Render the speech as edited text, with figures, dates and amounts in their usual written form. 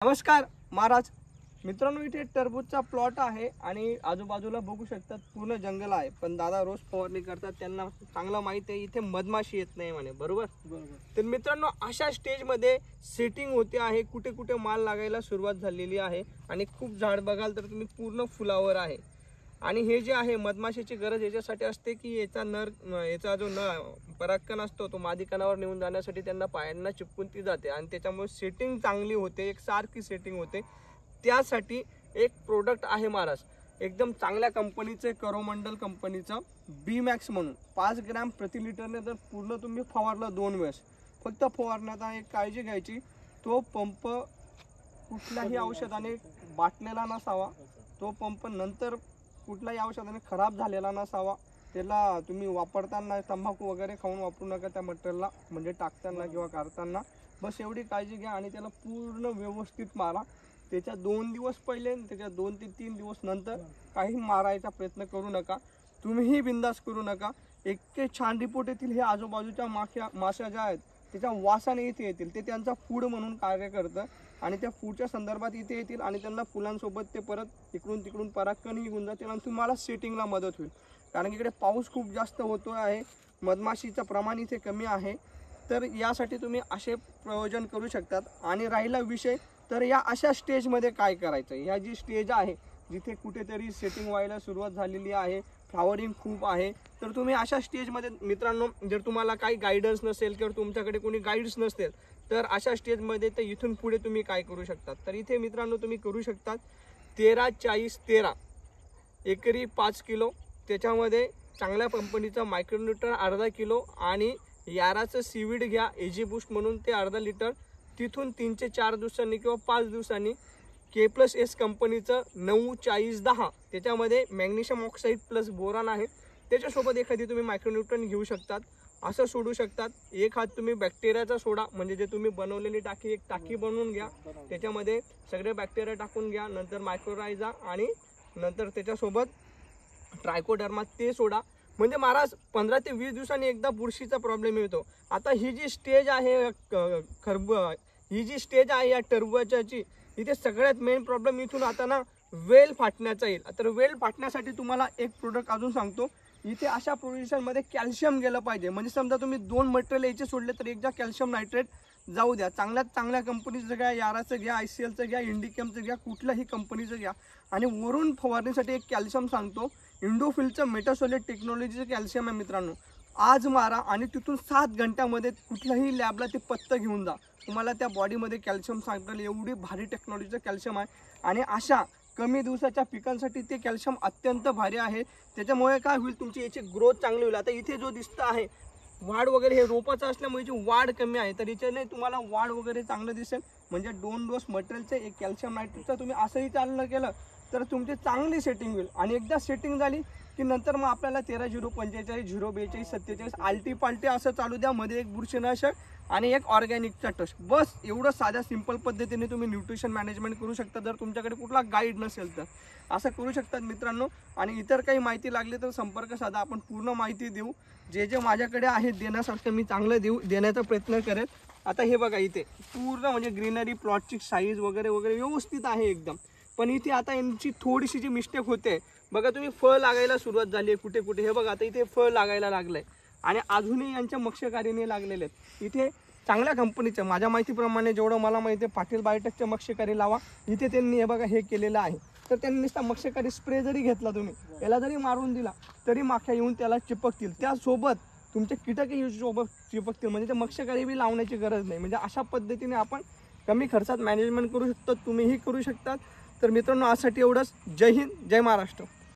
नमस्कार महाराज मित्रांनो, इथे टरबूजचा प्लॉट आहे आणि आजूबाजूला बघू शकतात पूर्ण जंगल आहे। पण दादा रोज फवारणी करतात, त्यांना चांगलं माहिती आहे इथे मधमाशी येत नाही म्हणे, बरोबर। तर मित्रांनो, अशा स्टेज मध्ये सेटिंग होते आहे, कुठे कुठे माल लागायला सुरुवात झालेली आहे आणि खूप झाड बघाल तर तुम्ही पूर्ण फुलावर आहे। आणि हे जे आहे मधमाशीची गरज याच्यासाठी असते की याचा जो परागकण असतो तो मादिकणावर नेऊन जाण्यासाठी त्यांना पायांना चिपकून ती जाते आणि त्याच्यामुळे सेटिंग चांगली होते, एक सारखी सेटिंग होते। त्यासाठी एक प्रोडक्ट आहे महाराज, एकदम चांगल्या कंपनीचे, करोमंडल कंपनीचं बी मॅक्स म्हणून 5 ग्रॅम प्रति लिटरने जर पूर्ण तुम्ही फवारलं 2 वेळेस, फक्त फवारण्याचा एक काळजी घ्यायची, तो पंप कुठल्याही औषधाने बाटलेला नसावा, तो पंप नंतर कुठल्याही औषधाने खराब झालेला नसावा। त्याला तुम्ही वापरताना तंबाखू वगैरे खाऊन वापरू नका त्या मटेरियलला, म्हणजे टाकताना किंवा काढताना, बस एवढी काळजी घ्या। आणि त्याला पूर्ण व्यवस्थित मारा, त्याच्या 2 दिवस पहिले, त्याच्या 2 ते 3 दिवस नंतर काही मारायचा प्रयत्न करू नका, तुम्हीही बिंदास करू नका। इतके छान रिपोर्ट येतील, हे आजूबाजूच्या माश्या ज्या आहेत त्याच्या वासाने इथे येतील, ते त्यांचा फूड म्हणून कार्य करतं आणि त्या फूडच्या संदर्भात इथे येतील आणि त्यांना फुलांसोबत ते परत इकडून तिकडून परागकण निघून जातील आणि तुम्हाला सेटिंगला मदत होईल। कारण इकडे पाऊस खूप जास्त होतो आहे, मधमाशीचं प्रमाण इथे कमी आहे, तर यासाठी तुम्ही असे प्रयोजन करू शकतात। आणि राहिला विषय तर या अशा स्टेजमध्ये काय करायचं, ह्या जी स्टेज आहे जिथे कुठेतरी सेटिंग व्हायला सुरुवात झालेली आहे, फ्लावरिंग खूप आहे, तर तुम्ही अशा स्टेजमध्ये मित्रांनो, जर तुम्हाला काही गायडन्स नसेल किंवा तुमच्याकडे कोणी गाईड्स नसतील तर अशा स्टेजमध्ये तर इथून पुढे तुम्ही काय करू शकतात, तर इथे मित्रांनो तुम्ही करू शकतात 13-40-13 एकरी 5 किलो, त्याच्यामध्ये चांगल्या कंपनीचा मायक्रोन्यूट्रन अर्धा किलो आणि याराचं सीवीड घ्या एजी बूस्ट म्हणून, ते अर्धा लिटर। तिथून 3 ते 4 दिवसांनी किंवा 5 दिवसांनी K+S कंपनीचं 9-40-10, त्याच्यामध्ये मॅग्नेशियम ऑक्साईड प्लस बोरान आहे, त्याच्यासोबत एखादी तुम्ही मायक्रोन्यूट्रन घेऊ शकतात, असं सोडू शकतात। एक हात तुम्ही बॅक्टेरियाचा सोडा, म्हणजे जे तुम्ही बनवलेली टाकी, एक टाकी बनवून घ्या, त्याच्यामध्ये सगळे बॅक्टेरिया टाकून घ्या, नंतर मायक्रोरायझा आणि नंतर त्याच्यासोबत ट्रायकोडर्मा ते सोडा, म्हणजे महाराज 15 ते 20 दिवसांनी एकदा बुरशीचा प्रॉब्लेम येतो। आता ही जी स्टेज आहे या टरबूजाची, इथे सगळ्यात मेन प्रॉब्लेम इथून आता ना वेल फाटण्याचा येईल। तर वेल फाटण्यासाठी तुम्हाला एक प्रोडक्ट अजून सांगतो, इथे अशा पोझिशनमध्ये कॅल्शियम गेलं पाहिजे, म्हणजे समजा तुम्ही 2 मटेरियल याचे सोडले तर एकदा कॅल्शियम नायट्रेट जाऊ द्या, चांगल्यात चांगल्या कंपनीचं घ्या, याराचं घ्या, ICLचं घ्या, इंडिकॅमचं घ्या, कुठल्याही कंपनीचं घ्या। आणि वरून फवारणीसाठी एक कॅल्शियम सांगतो, इंडोफिलचं मेटासोलेट टेक्नॉलॉजीचं कॅल्शियम आहे मित्रांनो, आज मारा आणि तिथून 7 घंट्यामध्ये कुठल्याही लॅबला ते पत्तं घेऊन जा, तुम्हाला त्या बॉडीमध्ये कॅल्शियम सांगेल, एवढी भारी टेक्नॉलॉजीचं कॅल्शियम आहे। आणि अशा कमी दिवसाच्या पिकांसाठी ते कॅल्शियम अत्यंत भारी आहे, त्याच्यामुळे काय होईल, तुमची याची ग्रोथ चांगली होईल। आता इथे जो दिसतं आहे वाढ वगैरे, हे रोपाचं असल्यामुळे याची वाढ कमी आहे, तर याच्याने तुम्हाला वाढ वगैरे चांगलं दिसेल। म्हणजे 2 डोस मटेरियलचे, एक कॅल्शियम नायट्रेटचं तुम्ही असंही चालणं केलं तर तुमची चांगली सेटिंग होईल। आणि एकदा सेटिंग झाली की नंतर मग आपल्याला 13-0-45, 0-42, 47 आलटी पालटी असं चालू द्या, मध्ये एक बुरशीनाशक आणि एक ऑर्गॅनिकचा टच, बस एवढं साध्या सिंपल पद्धतीने तुम्ही न्यूट्रिशन मॅनेजमेंट करू शकता। जर तुमच्याकडे कुठला गाईड नसेल तर असं करू शकतात मित्रांनो। आणि इतर काही माहिती लागली तर संपर्क साधा, आपण पूर्ण माहिती देऊ, जे माझ्याकडे आहे देण्यासारखं मी चांगलं देण्याचा प्रयत्न करेल। आता हे बघा, इथे पूर्ण म्हणजे ग्रीनरी, प्लॉटची साईज वगैरे वगैरे व्यवस्थित आहे एकदम, पण इथे आता यांची थोडीशी जी मिस्टेक होते बघा, तुम्ही फळ लागायला सुरुवात झाली आहे कुठे कुठे, हे बघा आता इथे फळ लागायला लागलंय आणि अजूनही यांच्या मक्षकारीने लागलेले आहेत। इथे चांगल्या कंपनीचं, माझ्या माहितीप्रमाणे जेवढं मला माहिती आहे, पाटील बायोटेकचे मक्षकारी लावा, इथे त्यांनी हे बघा हे केलेलं आहे। तर त्यांनी नुसता मक्षकारी स्प्रे जरी घेतला, तुम्ही याला जरी मारून दिला तरी माख्या येऊन त्याला चिपकतील, त्यासोबत तुमचे कीटकही सोबत चिपकतील, म्हणजे ते मक्षकारी बी लावण्याची गरज नाही। म्हणजे अशा पद्धतीने आपण कमी खर्चात मॅनेजमेंट करू शकतो, तुम्हीही करू शकतात। तर मित्रांनो, आजसाठी एवढंच। जय हिंद, जय महाराष्ट्र।